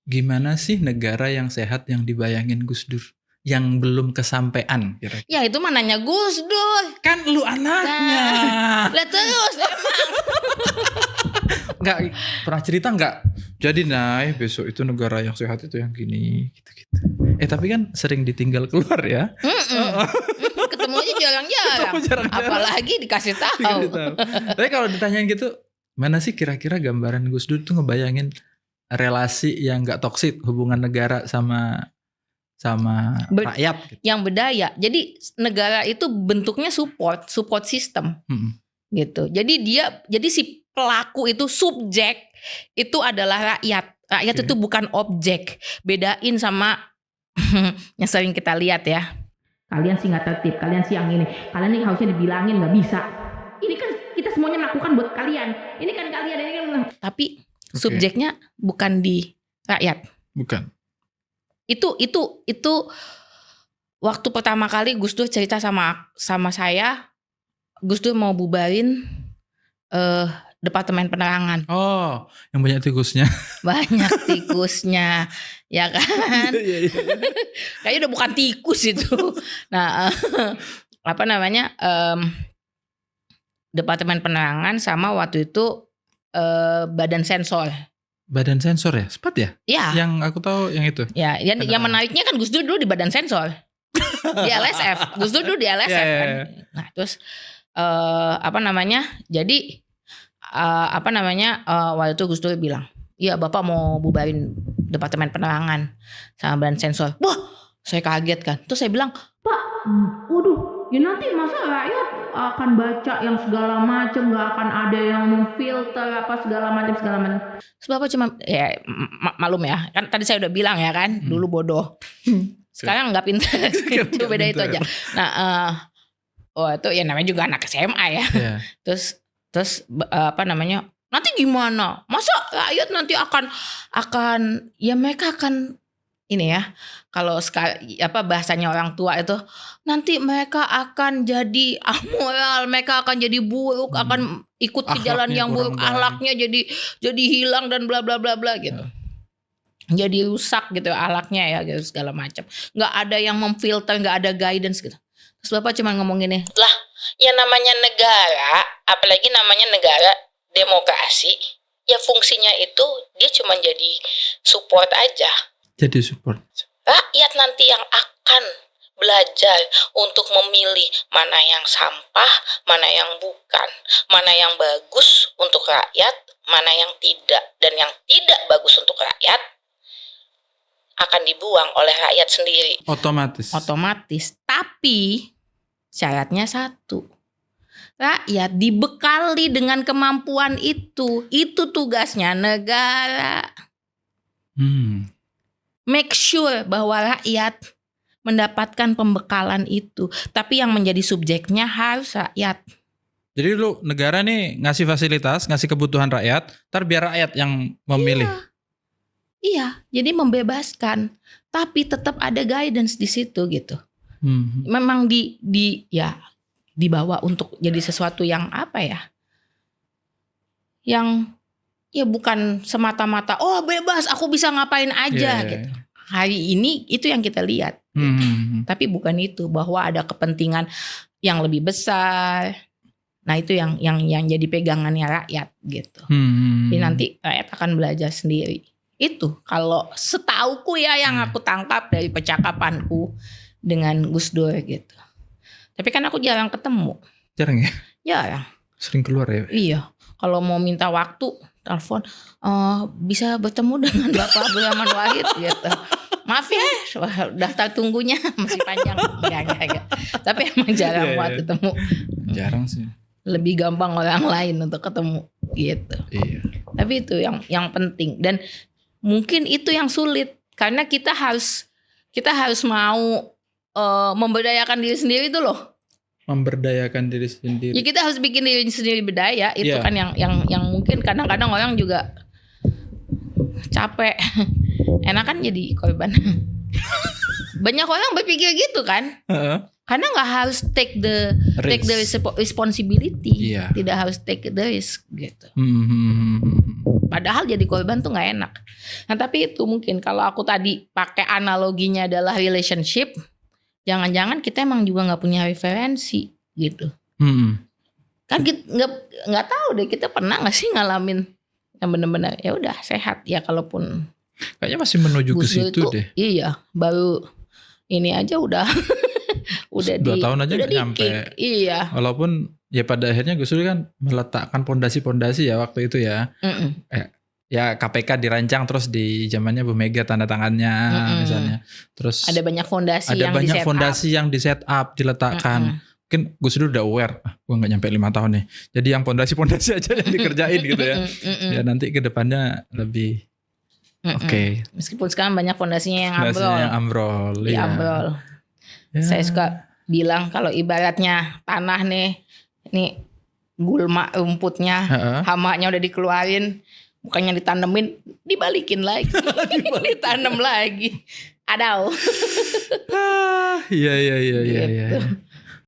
Gimana sih negara yang sehat yang dibayangin Gus Dur? Yang belum kesampaian kira-kira. Ya itu mah nanya Gus Dur. Kan lu anaknya. Lah terus emang. Nggak pernah cerita nggak? Jadi besok itu negara yang sehat itu yang gini gitu-gitu. Tapi kan sering ditinggal keluar ya. Ketemu aja jarang-jarang. Apalagi dikasih tahu. Tapi kalau ditanyain gitu, mana sih kira-kira gambaran Gus Dur tuh ngebayangin relasi yang gak toksik hubungan negara sama rakyat gitu. Yang berdaya. Jadi negara itu bentuknya support system. Gitu. Jadi si pelaku itu subjek itu adalah rakyat. Rakyat itu bukan objek. Bedain sama yang sering kita lihat ya. Kalian sih nggak tertib, kalian sih yang ini, kalian ini harusnya dibilangin nggak bisa. Ini kan kita semuanya melakukan buat kalian. Ini kan kalian ini kan. Tapi subjeknya bukan di rakyat. Bukan. Itu waktu pertama kali Gus Dur cerita sama saya, Gus Dur mau bubarin Departemen Penerangan. Oh, yang banyak tikusnya. Banyak tikusnya, ya kan? Kayaknya udah bukan tikus itu. Nah, Departemen Penerangan sama waktu itu Badan Sensor. Badan Sensor ya? Sempat ya? Iya. Yang aku tahu yang itu. Ya, yang menariknya kan Gus Dur dulu di Badan Sensor. Di LSF. Gus Dur dulu di LSF kan. Nah, terus jadi waktu itu Gus Dur bilang, iya Bapak mau bubarin Departemen Penerangan sama Badan Sensor. Wah, saya kaget kan. Terus saya bilang, Pak, waduh, ya nanti masa rakyat akan baca yang segala macam, gak akan ada yang memfilter apa segala macam. Terus Bapak cuma malum ya, kan tadi saya udah bilang ya kan, dulu bodoh. Sekarang nggak pintar. Itu beda itu aja. Nah, itu ya namanya juga anak SMA ya. Yeah. Terus nanti gimana? Masa rakyat nanti akan ya mereka akan ini ya, kalau bahasanya orang tua itu nanti mereka akan jadi amoral, mereka akan jadi buruk, akan ikut ke jalan yang buruk, akhlaknya jadi hilang dan bla bla bla bla gitu. Jadi rusak gitu akhlaknya ya gitu segala macam. Nggak ada yang memfilter, nggak ada guidance gitu. Terus Bapak cuma ngomong gini, lah yang namanya negara, apalagi namanya negara demokrasi, ya fungsinya itu dia cuma jadi support aja. Jadi support. Rakyat nanti yang akan belajar untuk memilih mana yang sampah, mana yang bukan, mana yang bagus untuk rakyat, mana yang tidak, dan yang tidak bagus untuk rakyat akan dibuang oleh rakyat sendiri. Otomatis. Tapi syaratnya satu. Rakyat dibekali dengan kemampuan itu. Itu tugasnya negara. Make sure bahwa rakyat mendapatkan pembekalan itu. Tapi yang menjadi subjeknya harus rakyat. Jadi lu negara nih ngasih fasilitas, ngasih kebutuhan rakyat, ntar biar rakyat yang memilih. Iya, jadi membebaskan. Tapi tetap ada guidance di situ gitu. Memang dibawa untuk jadi sesuatu yang apa ya? Yang ya bukan semata-mata bebas aku bisa ngapain aja gitu. Hari ini itu yang kita lihat. Gitu. Tapi bukan itu, bahwa ada kepentingan yang lebih besar. Nah, itu yang jadi pegangannya rakyat gitu. Jadi nanti rakyat akan belajar sendiri. Itu kalau setauku ya yang aku tangkap dari percakapanku dengan Gus Dur gitu. Tapi kan aku jarang ketemu. Jarang ya? Jarang. Sering keluar ya? Iya. Kalau mau minta waktu, telepon, bisa bertemu dengan Bapak Abdurrahman Wahid gitu. Maaf ya, daftar tunggunya masih panjang. Enggak. Tapi emang jarang buat ketemu. Jarang sih. Lebih gampang orang lain untuk ketemu gitu. Iya. Tapi itu yang penting, dan mungkin itu yang sulit karena kita harus mau memberdayakan diri sendiri itu loh. Memberdayakan diri sendiri. Ya kita harus bikin diri sendiri berdaya. Itu kan yang mungkin kadang-kadang orang juga capek. Enakan jadi korban. Banyak orang berpikir gitu kan. Karena nggak harus take the responsibility, Iya. tidak harus take the risk gitu. Padahal jadi korban tuh nggak enak. Nah tapi itu mungkin kalau aku tadi pakai analoginya adalah relationship, jangan-jangan kita emang juga nggak punya referensi gitu. Kan kita nggak tahu deh, kita pernah nggak sih ngalamin yang benar-benar ya udah sehat ya, kalaupun Kayaknya masih menuju ke situ deh. Iya, baru ini aja udah udah 2 tahun aja udah nggak nyampe. Iya. Walaupun ya pada akhirnya Gus Dur kan meletakkan pondasi-pondasi ya waktu itu ya. Ya KPK dirancang terus di zamannya Bu Mega tanda tangannya misalnya. Terus ada banyak fondasi yang di set up, diletakkan. Mungkin Gus Dur udah aware, gue gak nyampe 5 tahun nih. Jadi yang pondasi-pondasi aja yang dikerjain gitu ya. Ya nanti ke depannya lebih oke. Meskipun sekarang banyak fondasinya yang ambrol. Ambrol. Ya. Saya suka bilang kalau ibaratnya tanah nih, ini gulma rumputnya, hamanya udah dikeluarin, bukannya ditanemin, dibalikin lagi, ditanam lagi. Adau. Iya.